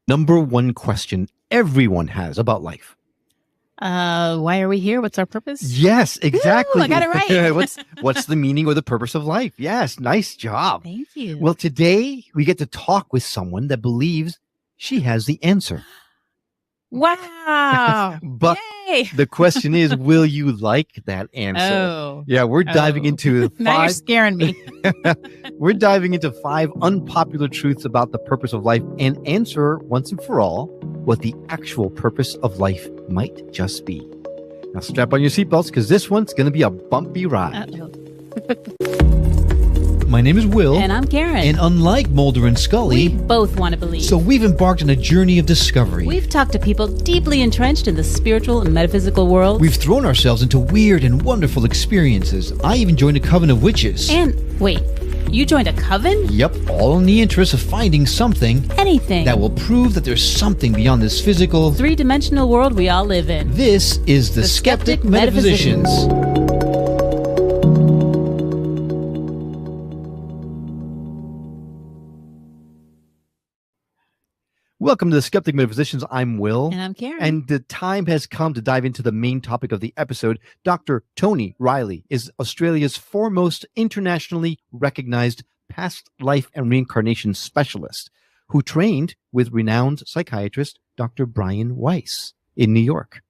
Number one question everyone has about life. Why are we here? What's our purpose? Yes, exactly. Ooh, I got it right. What's the meaning or the purpose of life? Yes, nice job. Thank you. Well, today we get to talk with someone that believes she has the answer. Wow. But yay. The question is, will you like that answer? Oh. Yeah, we're diving into now you're scaring me. We're diving into 5 unpopular truths about the purpose of life and answer once and for all what the actual purpose of life might just be. Now strap on your seatbelts because this one's going to be a bumpy ride. My name is Will. And I'm Karen. And unlike Mulder and Scully, we both want to believe. So we've embarked on a journey of discovery. We've talked to people deeply entrenched in the spiritual and metaphysical world. We've thrown ourselves into weird and wonderful experiences. I even joined a coven of witches. And wait, you joined a coven? Yep, all in the interest of finding something. Anything. That will prove that there's something beyond this physical, 3-dimensional world we all live in. This is the Skeptic Metaphysicians. Welcome to the Skeptic Metaphysicians. I'm Will. And I'm Karen. And the time has come to dive into the main topic of the episode. Dr. Toni Reilly is Australia's foremost internationally recognized past life and reincarnation specialist who trained with renowned psychiatrist Dr. Brian Weiss in New York.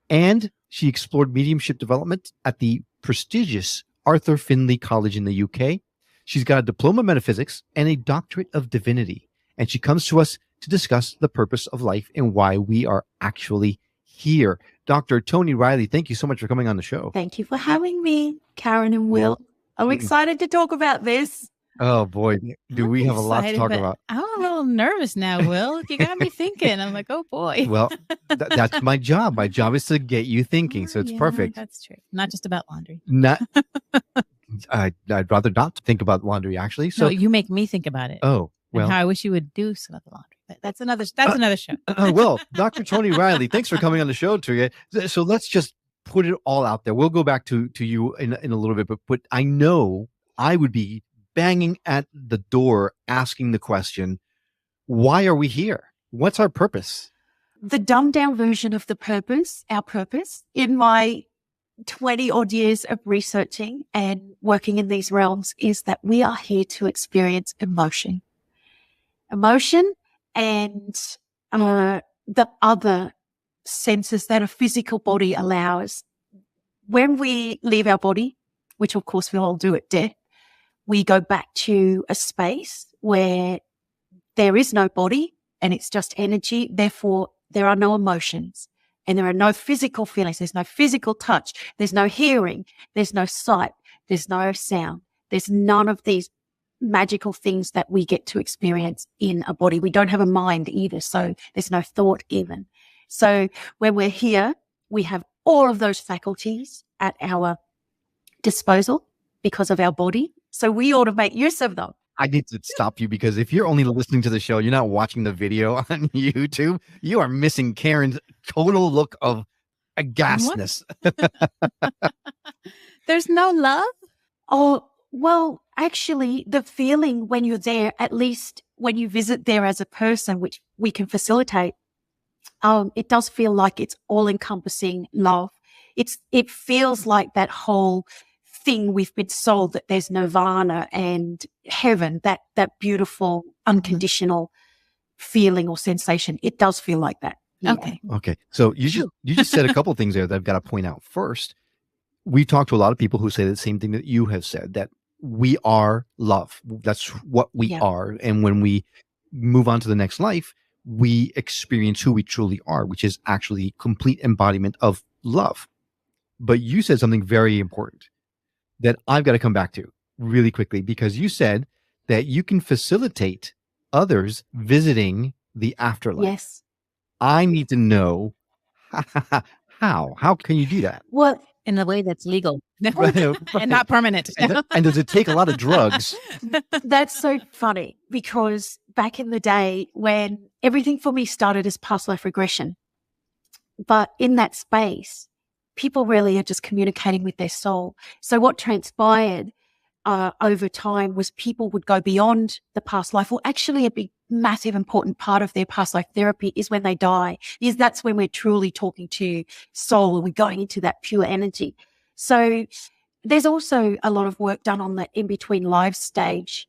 And she explored mediumship development at the prestigious Arthur Findlay College in the UK. She's got a diploma in metaphysics and a doctorate of divinity. And she comes to us to discuss the purpose of life and why we are actually here. Dr. Toni Reilly, thank you so much for coming on the show. Thank you for having me, Karen and Will. I'm excited to talk about this. Oh, boy. Do we have a lot to talk about. I'm a little nervous now, Will. You got me thinking. I'm like, oh, boy. Well, that's my job. My job is to get you thinking, so it's perfect. That's true. Not just about laundry. I'd rather not think about laundry, actually. So no, you make me think about it. Oh, well. And how I wish you would do some of the laundry. But that's another show. Well, Dr. Toni Reilly, thanks for coming on the show today. So let's just put it all out there. We'll go back to you in a little bit, but I know I would be banging at the door asking the question, why are we here? What's our purpose? The dumbed down version of the purpose, our purpose, in my 20 odd years of researching and working in these realms is that we are here to experience emotion. Emotion and the other senses that a physical body allows. When we leave our body, which of course we all do at death, we go back to a space where there is no body and it's just energy. Therefore, there are no emotions and there are no physical feelings. There's no physical touch. There's no hearing. There's no sight. There's no sound. There's none of these magical things that we get to experience in a body. We don't have a mind either, so there's no thought even. So when we're here, we have all of those faculties at our disposal because of our body. So we ought to make use of them. I need to stop you because if you're only listening to the show, you're not watching the video on YouTube, you are missing Karen's total look of aghastness. There's no love? Oh, well, actually, the feeling when you're there, at least when you visit there as a person, which we can facilitate, it does feel like it's all-encompassing love. It feels like that whole thing we've been sold, that there's nirvana and heaven, that beautiful, unconditional feeling or sensation. It does feel like that. Yeah. Okay. So you just said a couple of things there that I've got to point out. First, we talked to a lot of people who say the same thing that you have said, that we are love. That's what we are. And when we move on to the next life, we experience who we truly are, which is actually complete embodiment of love. But you said something very important that I've got to come back to really quickly, because you said that you can facilitate others visiting the afterlife. Yes. I need to know how can you do that? Well, in a way that's legal and not permanent. And does it take a lot of drugs? That's so funny, because back in the day when everything for me started as past life regression, but in that space, people really are just communicating with their soul. So what transpired over time was people would go beyond the past life, or actually massive, important part of their past life therapy is when they die, is that's when we're truly talking to soul and we're going into that pure energy. So there's also a lot of work done on the in-between life stage,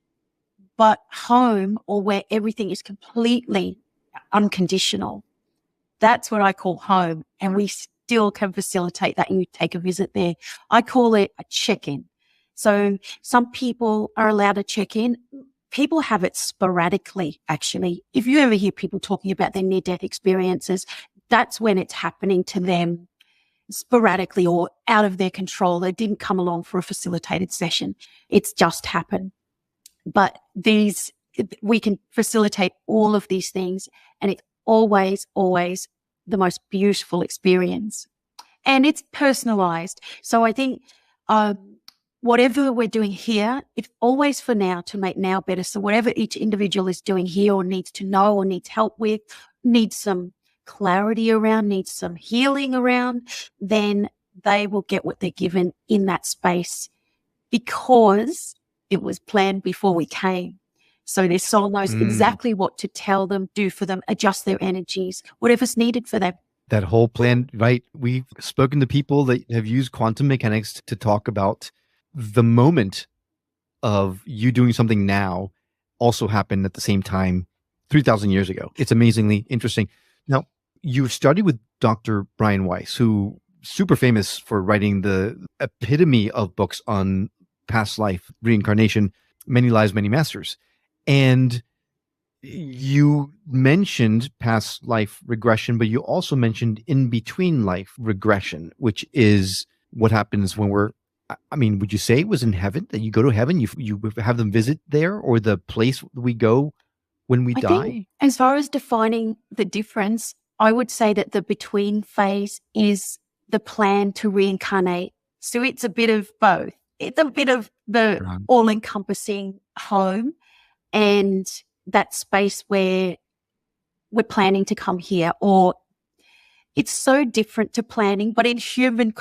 but home, or where everything is completely unconditional, that's what I call home. And we still can facilitate that. You take a visit there. I call it a check-in. So some people are allowed to check in. People have it sporadically, actually. If you ever hear people talking about their near-death experiences, that's when it's happening to them sporadically or out of their control. They didn't come along for a facilitated session. It's just happened. But we can facilitate all of these things, and it's always, always the most beautiful experience. And it's personalized. So I think whatever we're doing here, it's always for now, to make now better. So whatever each individual is doing here or needs to know or needs help with, needs some clarity around, needs some healing around, then they will get what they're given in that space, because it was planned before we came. So their soul knows exactly what to tell them, do for them, adjust their energies, whatever's needed for them. That whole plan, right? We've spoken to people that have used quantum mechanics to talk about the moment of you doing something now also happened at the same time 3,000 years ago. It's amazingly interesting. Now, you studied with Dr. Brian Weiss, who super famous for writing the epitome of books on past life, reincarnation, many lives, many masters. And you mentioned past life regression, but you also mentioned in between life regression, which is what happens when would you say it was in heaven, that you go to heaven, you have them visit there, or the place we go when we die? Think as far as defining the difference, I would say that the between phase is the plan to reincarnate. So it's a bit of both. It's a bit of the all-encompassing home and that space where we're planning to come here, or it's so different to planning, but in human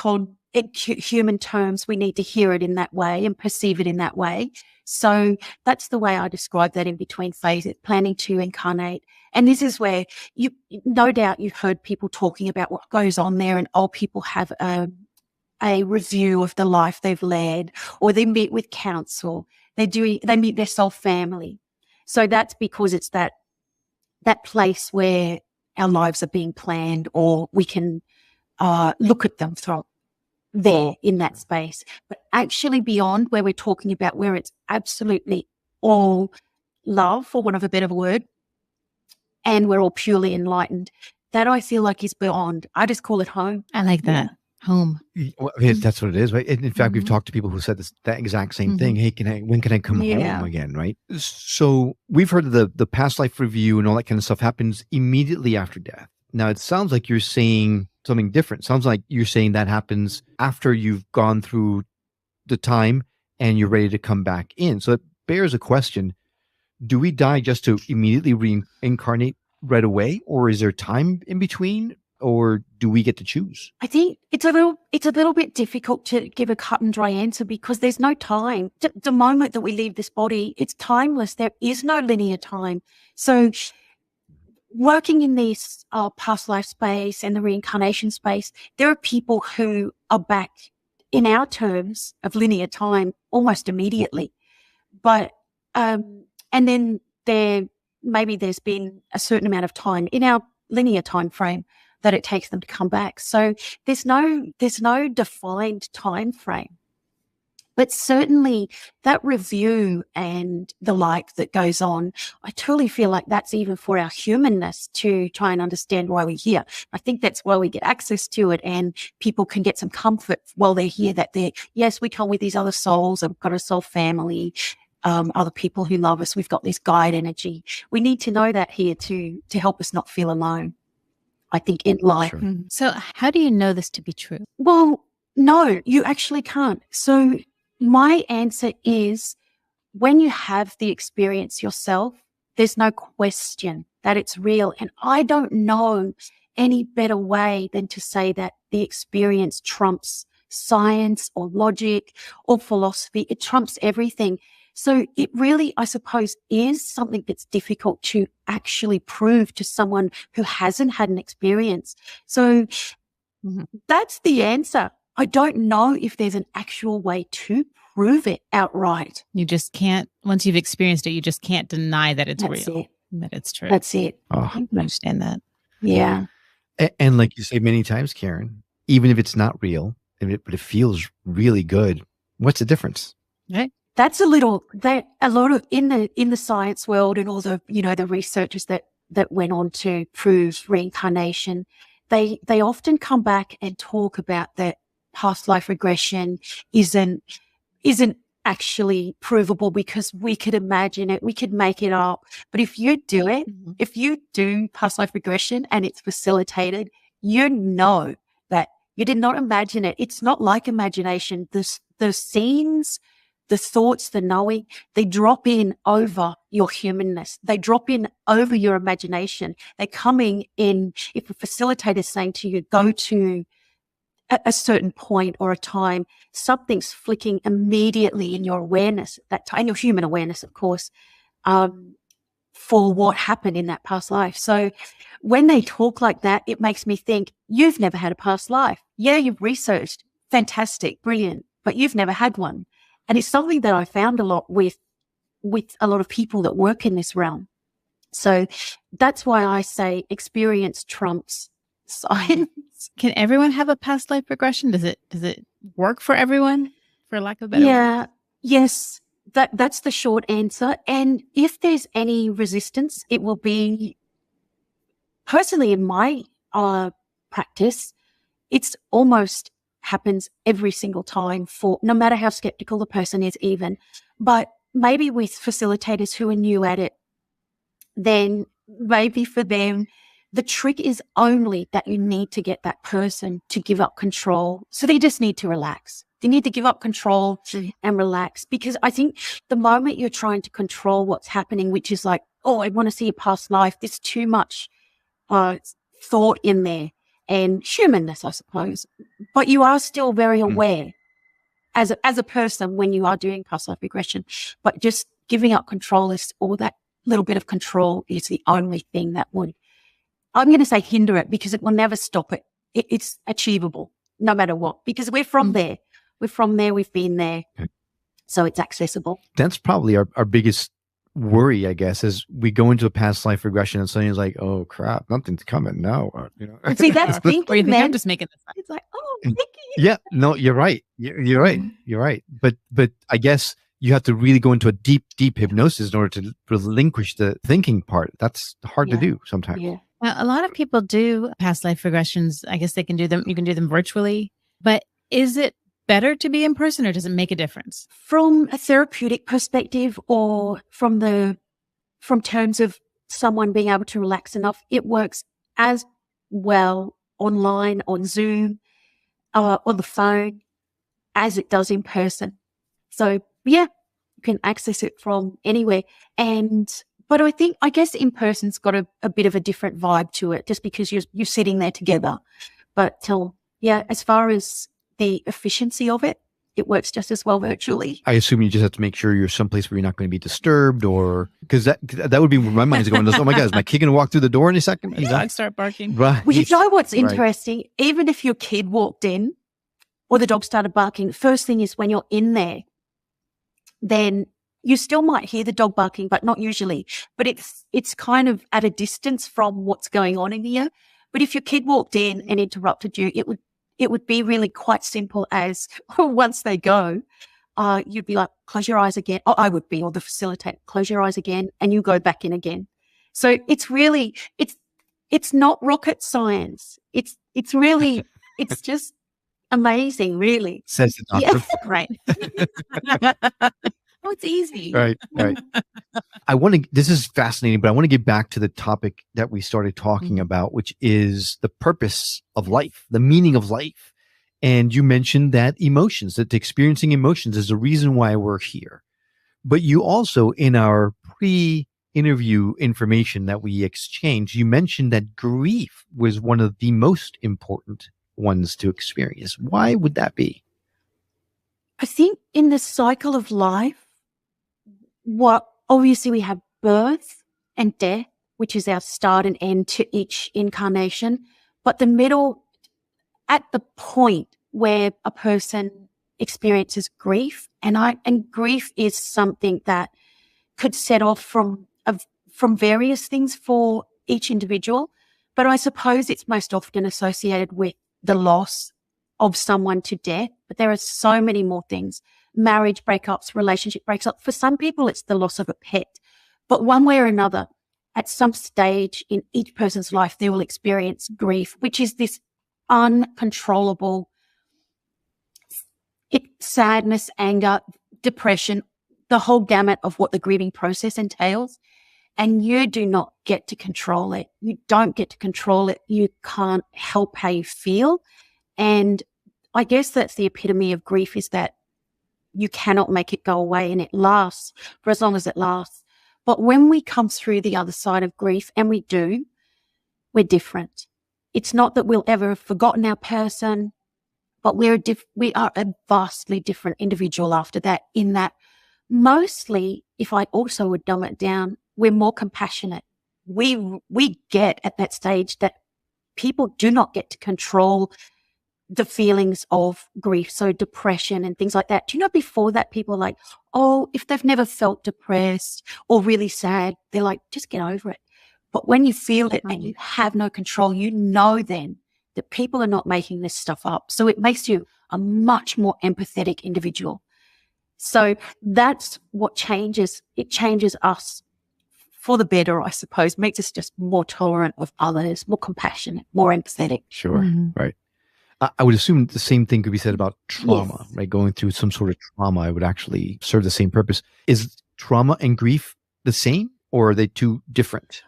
terms, we need to hear it in that way and perceive it in that way. So that's the way I describe that in between phase, planning to incarnate. And this is where no doubt you've heard people talking about what goes on there, and old people have a review of the life they've led, or they meet with counsel. They meet their soul family. So that's because it's that place where our lives are being planned, or we can look at them from there in that space. But actually beyond, where we're talking about where it's absolutely all love, for want of a better word, and we're all purely enlightened, that I feel like is beyond. I just call it home. I like that. Yeah. Home. Well, that's what it is, right? In fact, we've talked to people who said that exact same thing. Hey, when can I come home again, right? So we've heard of the past life review and all that kind of stuff happens immediately after death. Now, it sounds like you're saying something different. Sounds like you're saying that happens after you've gone through the time and you're ready to come back in. So it bears a question. Do we die just to immediately reincarnate right away? Or is there time in between? Or do we get to choose? I think it's a little bit difficult to give a cut and dry answer, because there's no time. The moment that we leave this body, it's timeless. There is no linear time. So working in this past life space and the reincarnation space, there are people who are back in our terms of linear time almost immediately. But and then there's been a certain amount of time in our linear time frame that it takes them to come back. So there's no defined time frame. But certainly that review and the like that goes on, I truly feel like that's even for our humanness to try and understand why we're here. I think that's why we get access to it, and people can get some comfort while they're here that we come with these other souls, and we've got a soul family, other people who love us. We've got this guide energy. We need to know that here to help us not feel alone, I think, in life. Sure. So how do you know this to be true? Well, no, you actually can't. So my answer is, when you have the experience yourself, there's no question that it's real. And I don't know any better way than to say that the experience trumps science or logic or philosophy. It trumps everything. So it really, I suppose, is something that's difficult to actually prove to someone who hasn't had an experience. So that's the answer. I don't know if there's an actual way to prove it outright. You just can't, once you've experienced it, you just can't deny that it's That's real, it. that it's true. That's it. Oh. I can understand that. Yeah. And like you say many times, Karen, even if it's not real, but it feels really good, what's the difference? Right. That's a lot of in the science world and all the, the researchers that went on to prove reincarnation, they often come back and talk about that past life regression isn't actually provable because we could imagine it, we could make it up. But if you do it, if you do past life regression and it's facilitated, you know that you did not imagine it. It's not like imagination. The scenes, the thoughts, the knowing, they drop in over your humanness. They drop in over your imagination. They're coming in. If a facilitator is saying to you, go to a certain point or a time, something's flicking immediately in your awareness, that time, your human awareness, of course, for what happened in that past life. So when they talk like that, it makes me think, you've never had a past life. Yeah, you've researched. Fantastic, brilliant, but you've never had one. And it's something that I found a lot with a lot of people that work in this realm. So that's why I say experience trumps science. Can everyone have a past life regression? Does it work for everyone, for lack of a better word? Yes. That's the short answer. And if there's any resistance, it will be, personally in my practice, it's almost happens every single time, for no matter how skeptical the person is even. But maybe with facilitators who are new at it, then maybe for them, the trick is only that you need to get that person to give up control. So they just need to relax. They need to give up control and relax, because I think the moment you're trying to control what's happening, which is like, oh, I want to see a past life, there's too much thought in there and humanness, I suppose. But you are still very aware as a person when you are doing past life regression. But just giving up control or that little bit of control is the only thing that would, I'm going to say, hinder it, because it will never stop it. It's achievable no matter what, because we're from there. We're from there. We've been there. Okay. So it's accessible. That's probably our biggest worry, I guess, is we go into a past life regression and suddenly it's like, oh crap, nothing's coming now. See, that's thinking, Or you think man. I'm just making this up. It's like, oh, thinking. Yeah, no, you're right. You're right. You're right. But I guess you have to really go into a deep hypnosis in order to relinquish the thinking part. That's hard to do sometimes. Yeah. Now, a lot of people do past life regressions. I guess they can do them. You can do them virtually. But is it better to be in person, or does it make a difference? From a therapeutic perspective, or from terms of someone being able to relax enough, it works as well online, on Zoom, on the phone, as it does in person. So yeah, you can access it from anywhere. But I guess in person's got a bit of a different vibe to it, just because you're sitting there together. But as far as the efficiency of it, it works just as well virtually. I assume you just have to make sure you're someplace where you're not going to be disturbed, or because that would be where my mind's going. Oh my God, is my kid going to walk through the door in a second? And dogs start barking. Right. Well, you know what's interesting? Even if your kid walked in or the dog started barking, the first thing is when you're in there, then you still might hear the dog barking, but not usually. But it's kind of at a distance from what's going on in here. But if your kid walked in and interrupted you, it would be really quite simple as once they go, you'd be like, close your eyes again. Oh, I would be, or the facilitator, close your eyes again, and you go back in again. So it's really, it's not rocket science. It's really, it's just amazing, really. Says the doctor. Yes, right. Oh, it's easy. Right. This is fascinating, but I want to get back to the topic that we started talking about, which is the purpose of life, the meaning of life. And you mentioned that that experiencing emotions is the reason why we're here. But you also, in our pre-interview information that we exchanged, you mentioned that grief was one of the most important ones to experience. Why would that be? I think in the cycle of life, obviously we have birth and death, which is our start and end to each incarnation. But the middle, at the point where a person experiences grief, and grief is something that could set off from various things for each individual. But I suppose it's most often associated with the loss of someone to death. But there are so many more things: marriage breakups, relationship breakups. For some people, it's the loss of a pet. But one way or another, at some stage in each person's life, they will experience grief, which is this uncontrollable sadness, anger, depression, the whole gamut of what the grieving process entails. And you do not get to control it. You don't get to control it. You can't help how you feel. And I guess that's the epitome of grief, is that you cannot make it go away, and it lasts for as long as it lasts. But when we come through the other side of grief, and we do, we're different. It's not that we'll ever have forgotten our person, but we are a vastly different individual after that, in that mostly, if I also would dumb it down, we're more compassionate. We get at that stage that people do not get to control the feelings of grief, so depression and things like that. Do you know, before that, people are like, oh, if they've never felt depressed or really sad, they're like, just get over it. But when you feel it and you have no control, you know then that people are not making this stuff up. So it makes you a much more empathetic individual. So that's what changes. It changes us for the better, I suppose, makes us just more tolerant of others, more compassionate, more empathetic. Sure. Right. I would assume the same thing could be said about trauma, Yes. right? Going through some sort of trauma, it would actually serve the same purpose. Is trauma and grief the same, or are they two different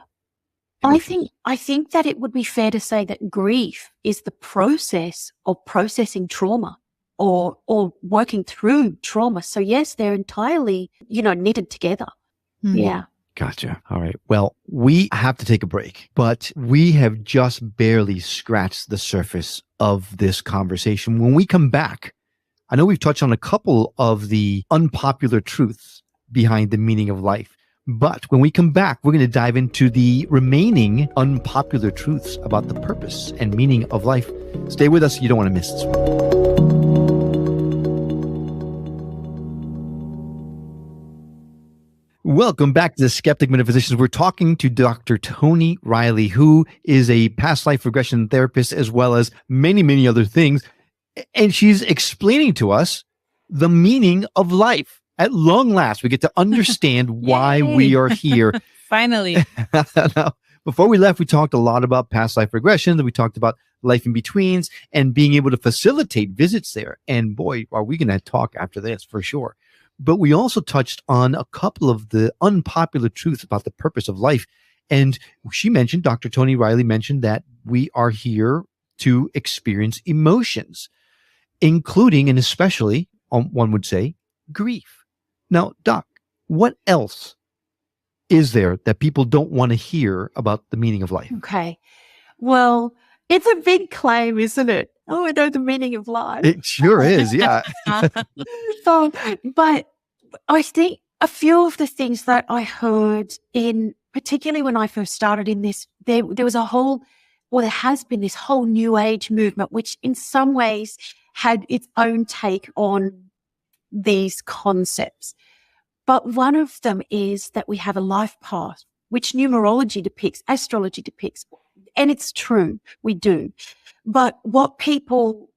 emotions? I think that it would be fair to say that grief is the process of processing trauma or working through trauma. So yes, they're entirely, knitted together. Yeah. Gotcha. All right. Well, we have to take a break, but we have just barely scratched the surface of this conversation. When we come back, I know we've touched on a couple of the unpopular truths behind the meaning of life, but when we come back, we're going to dive into the remaining unpopular truths about the purpose and meaning of life. Stay with us. You don't want to miss this one. Welcome back to the Skeptic Metaphysicians. We're talking to Dr. Toni Reilly, who is a past life regression therapist, as well as many, many other things. And she's explaining to us the meaning of life. At long last, we get to understand why we are here. Finally. Now, before we left, we talked a lot about past life regression, and we talked about life in betweens and being able to facilitate visits there. And boy, are we going to talk after this for sure. But we also touched on a couple of the unpopular truths about the purpose of life. And Dr. Toni Reilly mentioned that we are here to experience emotions, including and especially, one would say, grief. Now, Doc, what else is there that people don't want to hear about the meaning of life? Okay. Well, it's a big claim, isn't it? Oh, I know the meaning of life. It sure is, yeah. But I think a few of the things that I heard particularly when I first started in this, there has been this whole new age movement, which in some ways had its own take on these concepts. But one of them is that we have a life path, which numerology depicts, astrology depicts, and it's true, we do. But what people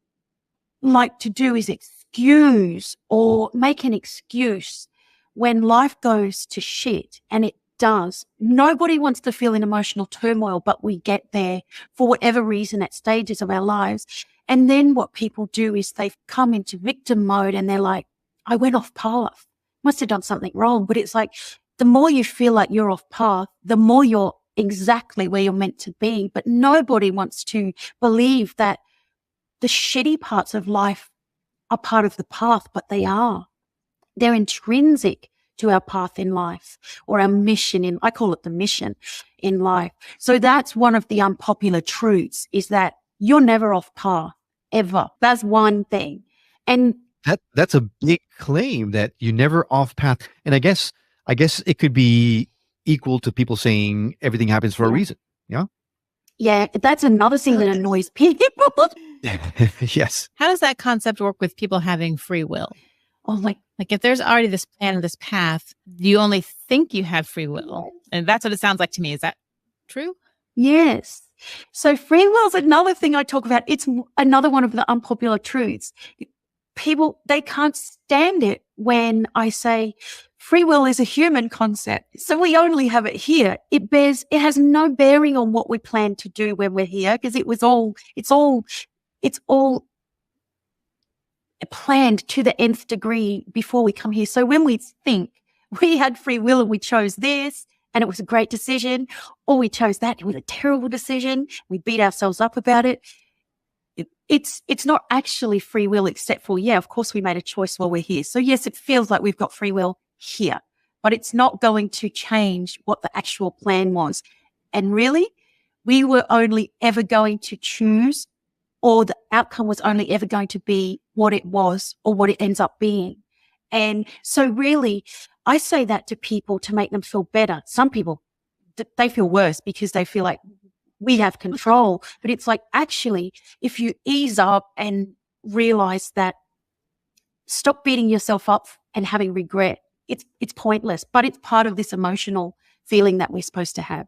like to do is excuse or make an excuse when life goes to shit, and it does. Nobody wants to feel in emotional turmoil, but we get there for whatever reason at stages of our lives. And then what people do is they've come into victim mode and they're like, I went off path, must have done something wrong. But it's like, the more you feel like you're off path, the more you're exactly where you're meant to be. But nobody wants to believe that the shitty parts of life are part of the path, but they are. They're intrinsic to our path in life, or our mission I call it the mission in life. So that's one of the unpopular truths, is that you're never off path, ever. That's one thing. And That's a big claim, that you're never off path. And I guess I guess it could be equal to people saying everything happens for a reason. Yeah. Yeah, that's another thing that annoys people. Yes. How does that concept work with people having free will? Oh, Like if there's already this plan and this path, you only think you have free will. And that's what it sounds like to me. Is that true? yes. So free will is another thing I talk about. It's another one of the unpopular truths. People, they can't stand it when I say free will is a human concept. So we only have it here. It has no bearing on what we plan to do when we're here, because it's all planned to the nth degree before we come here. So when we think we had free will and we chose this and it was a great decision, or we chose that, it was a terrible decision, we beat ourselves up about it. It's not actually free will, except for, of course we made a choice while we're here. So yes, it feels like we've got free will here, but it's not going to change what the actual plan was. And really, we were only ever going to choose, or the outcome was only ever going to be what it was or what it ends up being. And so really, I say that to people to make them feel better. Some people, they feel worse because they feel like we have control. But it's like, actually, if you ease up and realize that, stop beating yourself up and having regret. It's pointless, but it's part of this emotional feeling that we're supposed to have.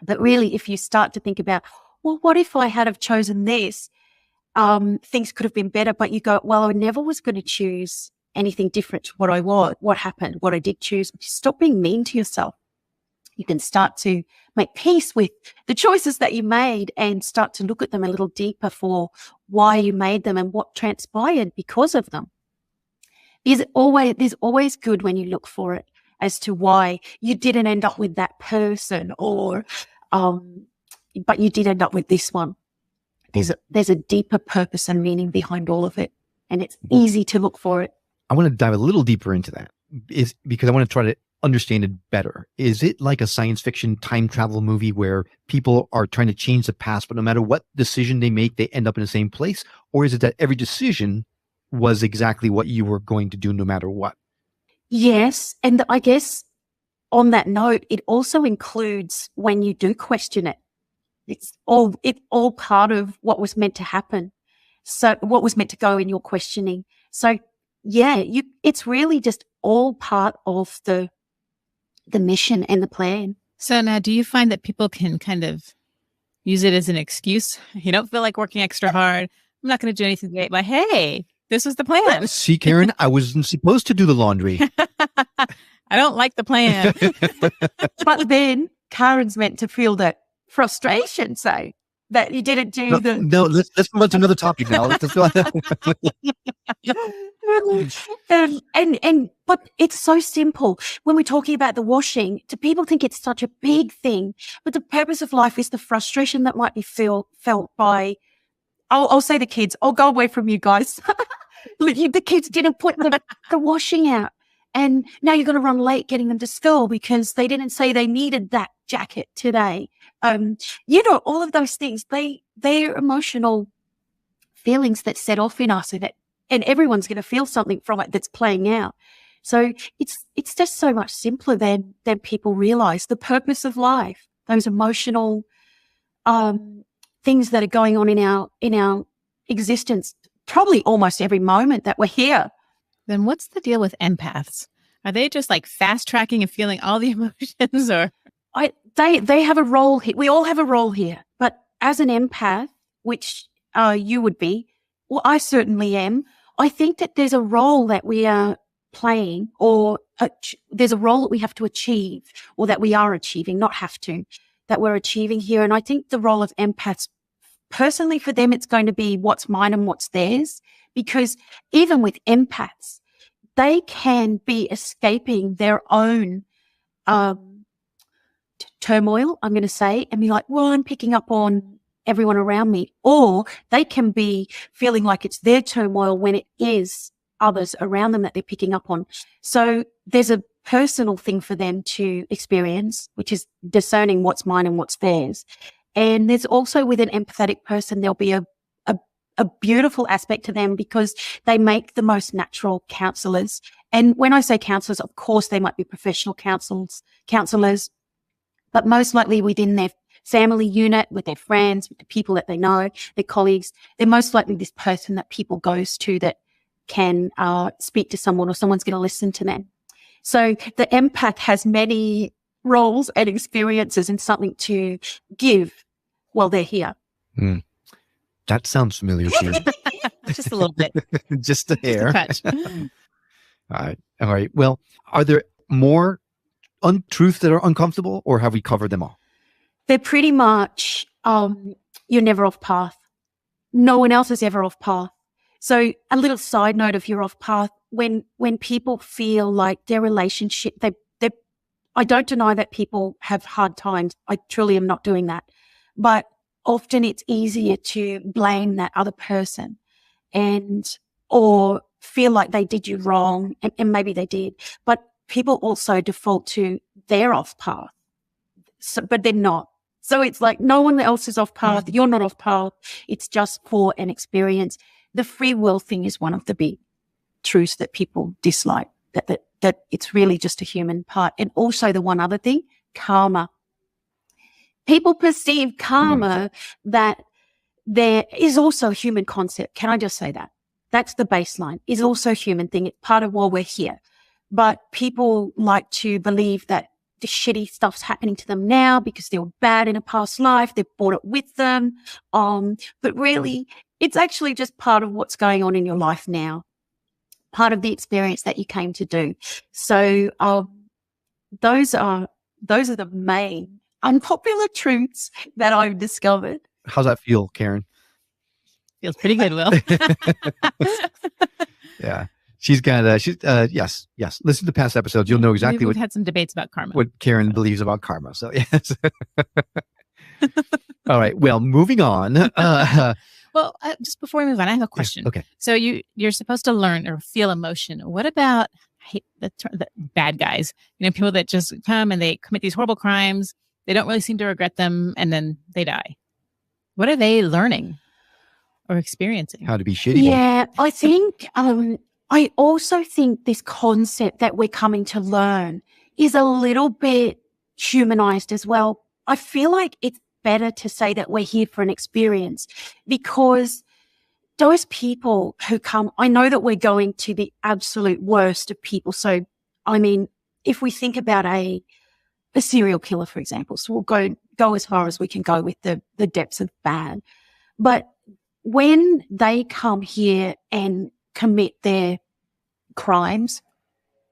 But really, if you start to think about, well, what if I had have chosen this? Things could have been better, but you go, well, I never was going to choose anything different to what I want. What happened? What I did choose. Stop being mean to yourself. You can start to make peace with the choices that you made and start to look at them a little deeper for why you made them and what transpired because of them. There's always good when you look for it as to why you didn't end up with that person, or but you did end up with this one. There's a deeper purpose and meaning behind all of it, and it's easy to look for it. I want to dive a little deeper into that, because I want to try to understand it better. Is it like a science fiction time travel movie where people are trying to change the past, but no matter what decision they make, they end up in the same place? Or is it that every decision was exactly what you were going to do no matter what? Yes. And I guess on that note, it also includes when you do question it. It's all part of what was meant to happen. So what was meant to go in your questioning. So it's really just all part of the mission and the plan. So now, do you find that people can kind of use it as an excuse? You don't feel like working extra hard. I'm not going to do anything today, but hey, this was the plan. See, Karen, I wasn't supposed to do the laundry. I don't like the plan. But then Karen's meant to feel that frustration, say that you didn't do No, let's move on to another topic now. Let's go but it's so simple. When we're talking about the washing, do people think it's such a big thing? But the purpose of life is the frustration that might be felt by, I'll say the kids. I'll go away from you guys. The kids didn't put the washing out, and now you're going to run late getting them to school because they didn't say they needed that jacket today. All of those things, they're emotional feelings that set off in us, and everyone's going to feel something from it that's playing out. So it's just so much simpler than people realize. The purpose of life, those emotional things that are going on in our existence, probably almost every moment that we're here. Then what's the deal with empaths? Are they just like fast tracking and feeling all the emotions, or? They have a role here. We all have a role here. But as an empath, which you would be, well, I certainly am, I think that there's a role that we are playing, or there's a role that we have to achieve, or that we are achieving, not have to, that we're achieving here. And I think the role of empaths, personally for them, it's going to be what's mine and what's theirs, because even with empaths, they can be escaping their own turmoil, I'm going to say, and be like, well, I'm picking up on everyone around me. Or they can be feeling like it's their turmoil when it is others around them that they're picking up on. So there's a personal thing for them to experience, which is discerning what's mine and what's theirs. And there's also, with an empathetic person, there'll be a a beautiful aspect to them because they make the most natural counselors. And when I say counselors, of course, they might be professional counselors, but most likely within their family unit, with their friends, with the people that they know, their colleagues, they're most likely this person that people goes to that can speak to someone or someone's going to listen to them. So the empath has many roles and experiences and something to give while they're here. Mm. That sounds familiar to me. Just a little bit. Just a hair. Just a touch. All right. Well, are there more untruths that are uncomfortable, or have we covered them all? They're pretty much, you're never off path. No one else is ever off path. So a little side note, if you're off path, when people feel like their relationship, I don't deny that people have hard times. I truly am not doing that. But often it's easier to blame that other person or feel like they did you wrong, and maybe they did. But people also default to they're off path, but they're not. So it's like no one else is off path. You're not off path. It's just for an experience. The free will thing is one of the big truths that people dislike, that it's really just a human part. And also the one other thing, karma. People perceive karma that there is also a human concept. Can I just say that? That's the baseline. Is also a human thing. It's part of why we're here. But people like to believe that the shitty stuff's happening to them now because they were bad in a past life. They've brought it with them. But really, it's actually just part of what's going on in your life now, part of the experience that you came to do. So those are the main unpopular truths that I've discovered. How's that feel, Karen? Feels pretty good, Will. Yeah. Yes. Listen to past episodes. You'll know exactly We've had some debates about karma. What Karen believes about karma. So yes. All right. Well, moving on. Well, just before we move on, I have a question. Yeah, okay. So you're supposed to learn or feel emotion. What about the bad guys? People that just come and they commit these horrible crimes. They don't really seem to regret them, and then they die. What are they learning or experiencing? How to be shitty. Yeah, I think, I also think this concept that we're coming to learn is a little bit humanized as well. I feel like it's better to say that we're here for an experience, because those people who come, I know that we're going to the absolute worst of people. So, I mean, if we think about a serial killer, for example, so we'll go as far as we can go with the depths of bad. But when they come here and commit their crimes,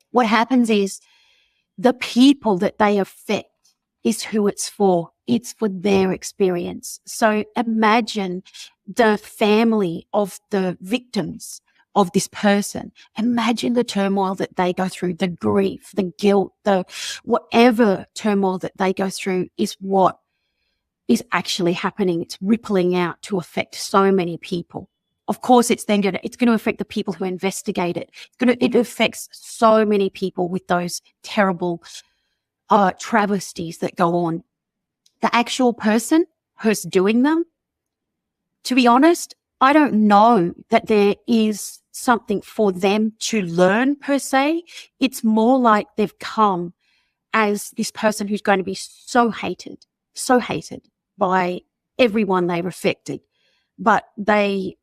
what happens is the people that they affect is who it's for. It's for their experience. So imagine the family of the victims of this person. Imagine the turmoil that they go through, the grief, the guilt, the whatever turmoil that they go through is what is actually happening. It's rippling out to affect so many people. Of course, it's going to affect the people who investigate it. It affects so many people with those terrible travesties that go on. The actual person who's doing them, to be honest, I don't know that there is something for them to learn per se. It's more like they've come as this person who's going to be so hated by everyone they've affected. But they've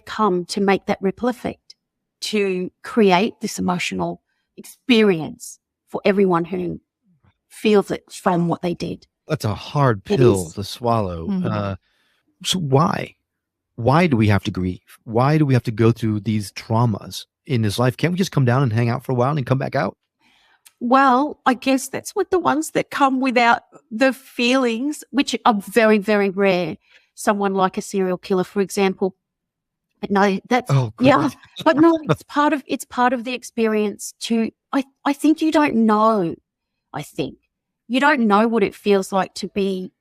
come to make that ripple effect, to create this emotional experience for everyone who feels it from what they did. That's a hard pill to swallow. Mm-hmm. So why? Why do we have to grieve? Why do we have to go through these traumas in this life? Can't we just come down and hang out for a while and come back out? Well, I guess that's what the ones that come without the feelings, which are very, very rare. Someone like a serial killer, for example. But no, that's yeah. But no, it's part of the experience too. I think you don't know. I think you don't know what it feels like to be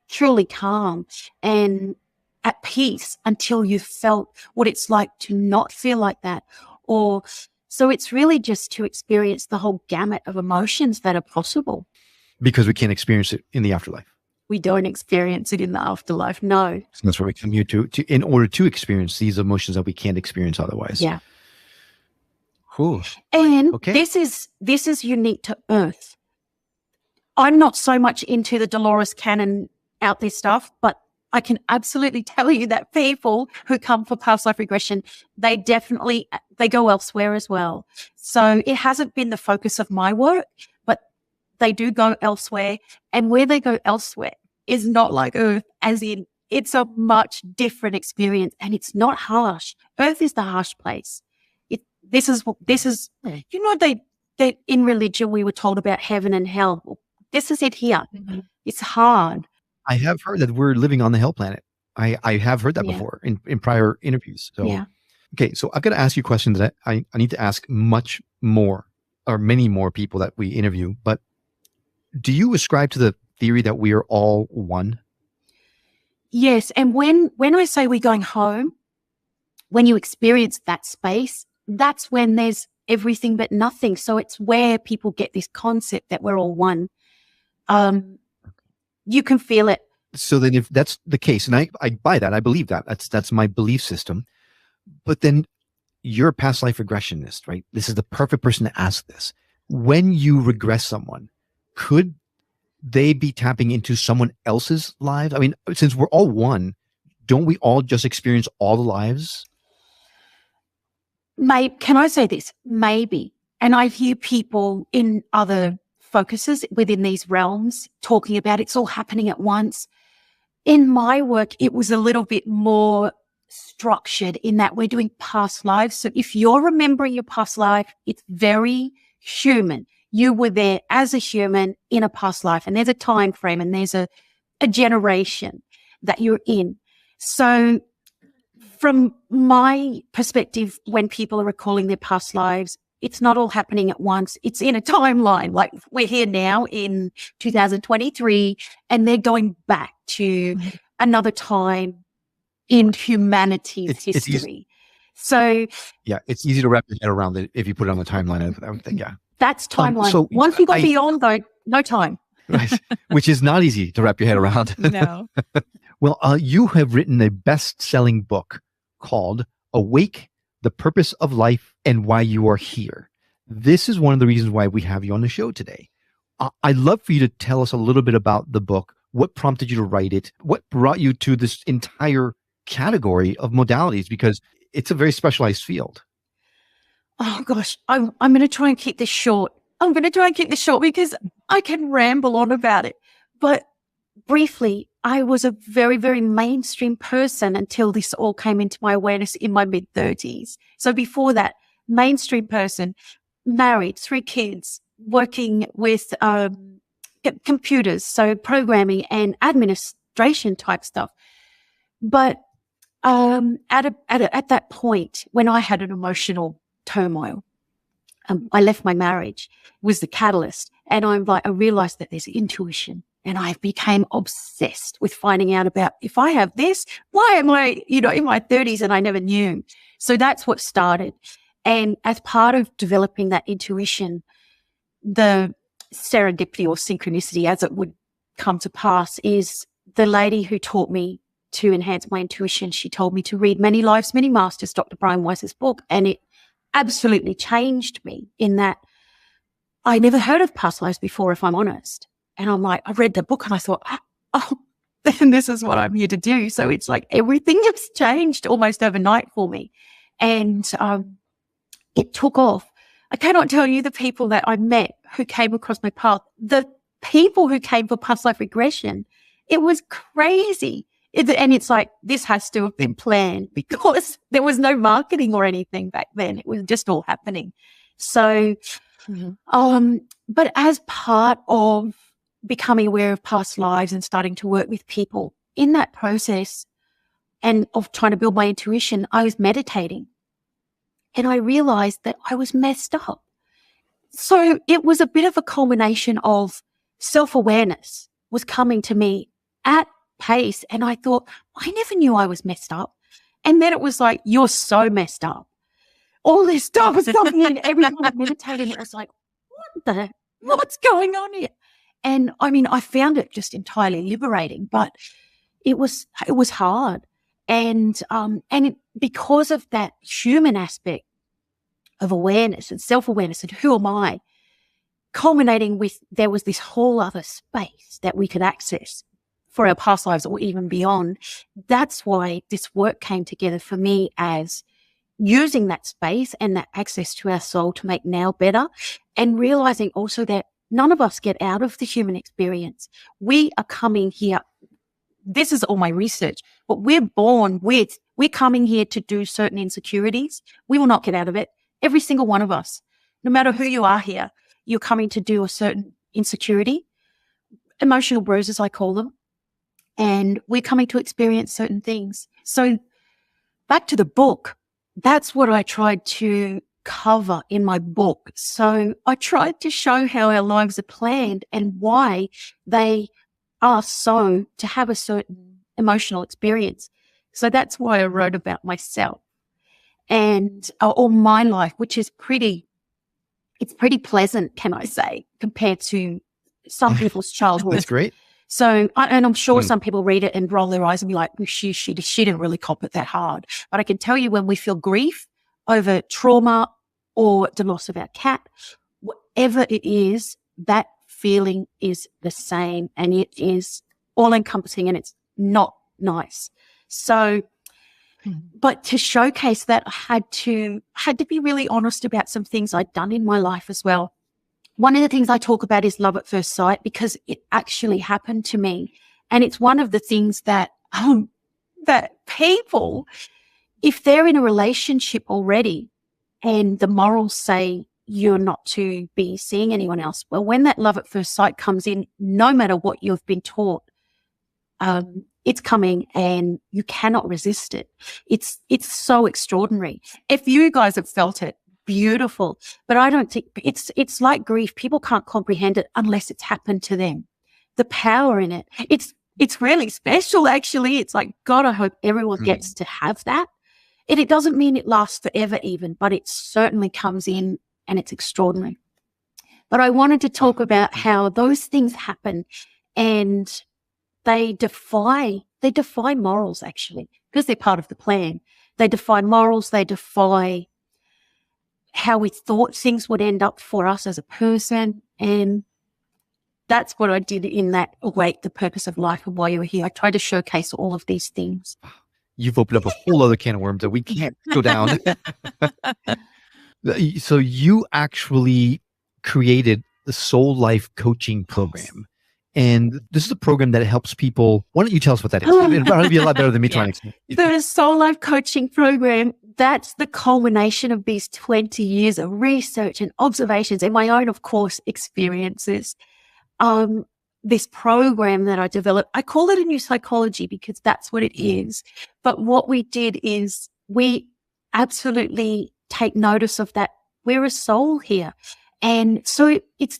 truly calm and at peace until you've felt what it's like to not feel like that. So it's really just to experience the whole gamut of emotions that are possible. Because we can't experience it in the afterlife. We don't experience it in the afterlife. No. So that's where we come here to in order to experience these emotions that we can't experience otherwise. Yeah. Cool. And Okay. this is unique to Earth. I'm not so much into the Dolores Cannon out there stuff, but I can absolutely tell you that people who come for past life regression, they go elsewhere as well. So it hasn't been the focus of my work, but they do go elsewhere. And where they go elsewhere is not like Earth, as in it's a much different experience, and it's not harsh. Earth is the harsh place. This is, you know, they in religion, we were told about heaven and hell. Well, this is it here. Mm-hmm. It's hard. I have heard that we're living on the hell planet. I have heard that before in prior interviews. So, okay. So I've got to ask you a question that I need to ask much more, or many more people that we interview. But do you ascribe to the theory that we are all one? Yes. And when I say we're going home, when you experience that space, that's when there's everything but nothing. So it's where people get this concept that we're all one. You can feel it. So then if that's the case, and I buy that, I believe that, that's my belief system. But then you're a past life regressionist, right? This is the perfect person to ask this. When you regress someone, could they be tapping into someone else's lives? I mean, since we're all one, don't we all just experience all the lives? Can I say this? Maybe. And I hear people in other focuses within these realms talking about it's all happening at once. In my work, it was a little bit more structured in that we're doing past lives. So if you're remembering your past life, it's very human. You were there as a human in a past life, and there's a time frame and there's a generation that you're in. So from my perspective, when people are recalling their past lives, it's not all happening at once. It's in a timeline. Like we're here now in 2023, and they're going back to another time in humanity's history. So yeah, it's easy to wrap your head around it if you put it on the timeline. I would think, yeah, that's timeline. So once you go beyond, though, no time. Right, which is not easy to wrap your head around. No. Well, you have written a best-selling book called "Awake: The Purpose of Life and Why You Are Here." This is one of the reasons why we have you on the show today. I'd love for you to tell us a little bit about the book. What prompted you to write it? What brought you to this entire category of modalities? Because it's a very specialized field. Oh gosh, I'm going to try and keep this short. Because I can ramble on about it. But briefly, I was a very, very mainstream person until this all came into my awareness in my mid-30s. So before that, mainstream person, married, 3 kids, working with computers, so programming and administration type stuff. But at that point, when I had an emotional turmoil, I left my marriage, was the catalyst. And I realized that there's intuition. And I became obsessed with finding out about, if I have this, why am I, in my 30s and I never knew? So that's what started. And as part of developing that intuition, the serendipity or synchronicity, as it would come to pass, is the lady who taught me to enhance my intuition. She told me to read Many Lives, Many Masters, Dr. Brian Weiss's book. And it absolutely changed me in that I never heard of past lives before, if I'm honest. And I'm like, I read the book and I thought, oh, then this is what I'm here to do. So it's like everything has changed almost overnight for me. And it took off. I cannot tell you the people that I met who came across my path, the people who came for past life regression. It was crazy. And it's like, this has to have been planned because there was no marketing or anything back then. It was just all happening. So, but as part of becoming aware of past lives and starting to work with people in that process and of trying to build my intuition, I was meditating and I realized that I was messed up. So it was a bit of a culmination of self-awareness was coming to me at pace. And I thought, I never knew I was messed up. And then it was like, you're so messed up. All this stuff was coming in every time I meditated. It was like, what's going on here? And I mean, I found it just entirely liberating, but it was hard. And because of that human aspect of awareness and self-awareness and who am I, culminating with there was this whole other space that we could access for our past lives or even beyond. That's why this work came together for me as using that space and that access to our soul to make now better, and realizing also that none of us get out of the human experience. We are coming here. This is all my research, but we're coming here to do certain insecurities. We will not get out of it. Every single one of us, no matter who you are here, you're coming to do a certain insecurity, emotional bruises, I call them, and we're coming to experience certain things. So back to the book, that's what I tried to cover in my book. So I tried to show how our lives are planned and why they are so to have a certain emotional experience. So that's why I wrote about myself and or my life, which is pretty pleasant, can I say, compared to some people's childhood. That's great. So, and I'm sure some people read it and roll their eyes and be like, she didn't really cop it that hard. But I can tell you, when we feel grief over trauma or the loss of our cat, whatever it is, that feeling is the same, and it is all encompassing, and it's not nice. So, but to showcase that, I had to be really honest about some things I'd done in my life as well. One of the things I talk about is love at first sight, because it actually happened to me. And it's one of the things that, that people, if they're in a relationship already and the morals say you're not to be seeing anyone else, well, when that love at first sight comes in, no matter what you've been taught, it's coming and you cannot resist it. It's so extraordinary. If you guys have felt it, beautiful. But I don't think it's like grief. People can't comprehend it unless it's happened to them. The power in it. It's really special, actually. It's like, God, I hope everyone gets to have that. And it doesn't mean it lasts forever even, but it certainly comes in and it's extraordinary. But I wanted to talk about how those things happen and they defy morals, actually, because they're part of the plan. They defy morals. They defy how we thought things would end up for us as a person. And that's what I did in that Awake, the Purpose of Life and Why You Were Here. I tried to showcase all of these things. You've opened up a whole other can of worms that we can't go down. So you actually created the Soul Life Coaching Program. And this is a program that helps people. Why don't you tell us what that is? It'll probably be a lot better than me trying to explain. The Soul Life Coaching Program, that's the culmination of these 20 years of research and observations and my own, of course, experiences. This program that I developed, I call it a new psychology because that's what it is. But what we did is we absolutely take notice of that. We're a soul here. And so it's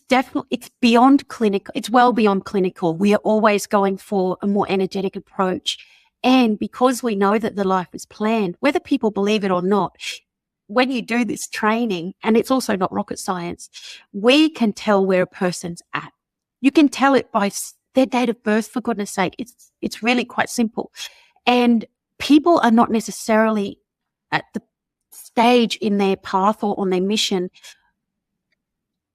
beyond clinical. It's well beyond clinical. We are always going for a more energetic approach. And because we know that the life is planned, whether people believe it or not, when you do this training, and it's also not rocket science, we can tell where a person's at. You can tell it by their date of birth, for goodness sake. It's really quite simple. And people are not necessarily at the stage in their path or on their mission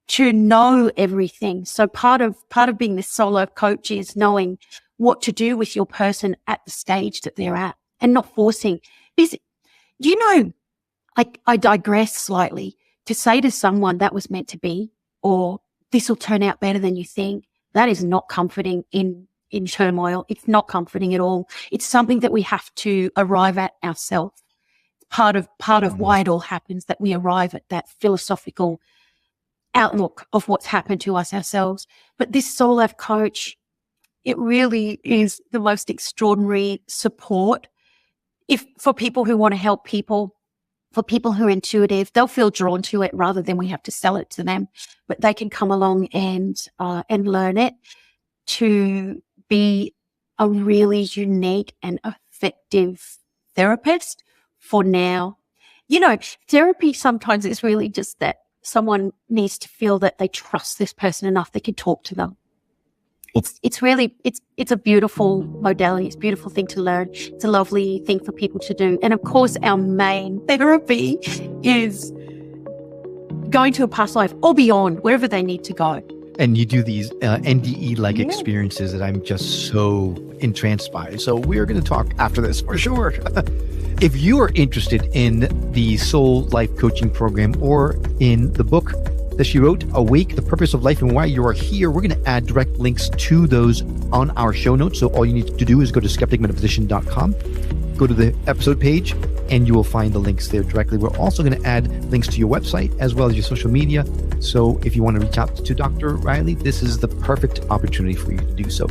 to know everything. So part of being this soul life coach is knowing what to do with your person at the stage that they're at and not forcing. Because, I digress slightly to say to someone that was meant to be, or this will turn out better than you think. That is not comforting in turmoil. It's not comforting at all. It's something that we have to arrive at ourselves. Part of why it all happens, that we arrive at that philosophical outlook of what's happened to us ourselves. But this soul life coach, it really is the most extraordinary support. If for people who want to help people, for people who are intuitive, they'll feel drawn to it rather than we have to sell it to them. But they can come along and learn it to be a really unique and effective therapist for now. Therapy sometimes is really just that someone needs to feel that they trust this person enough they can talk to them. it's really it's a beautiful modality. It's a beautiful thing to learn. It's a lovely thing for people to do. And of course, our main therapy is going to a past life or beyond, wherever they need to go. And you do these NDE-like experiences that I'm just so entranced by. So we're going to talk after this for sure. If you are interested in the Soul Life Coaching Program or in the book that she wrote, Awake, The Purpose of Life and Why You Are Here, we're going to add direct links to those on our show notes. So all you need to do is go to skepticmetaphysician.com, go to the episode page, and you will find the links there directly. We're also going to add links to your website as well as your social media. So if you want to reach out to Dr. Reilly, this is the perfect opportunity for you to do so.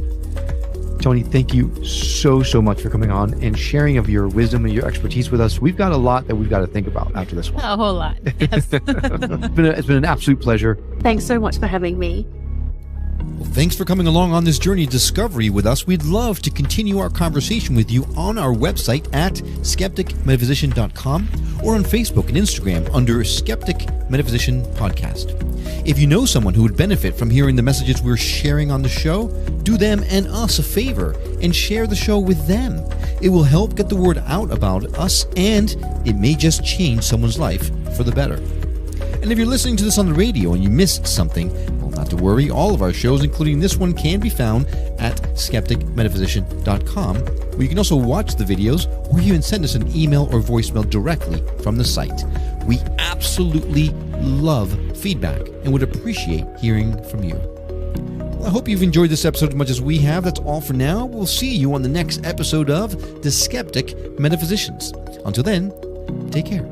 Toni, thank you so much for coming on and sharing of your wisdom and your expertise with us. We've got a lot that we've got to think about after this one. A whole lot. Yes. It's been an absolute pleasure. Thanks so much for having me. Well, thanks for coming along on this journey of discovery with us. We'd love to continue our conversation with you on our website at skepticmetaphysician.com or on Facebook and Instagram under Skeptic Metaphysician Podcast. If you know someone who would benefit from hearing the messages we're sharing on the show, do them and us a favor and share the show with them. It will help get the word out about us, and it may just change someone's life for the better. And if you're listening to this on the radio and you missed something, well, not to worry. All of our shows, including this one, can be found at skepticmetaphysician.com, where you can also watch the videos or even send us an email or voicemail directly from the site. We absolutely love feedback and would appreciate hearing from you. Well, I hope you've enjoyed this episode as much as we have. That's all for now. We'll see you on the next episode of The Skeptic Metaphysicians. Until then, take care.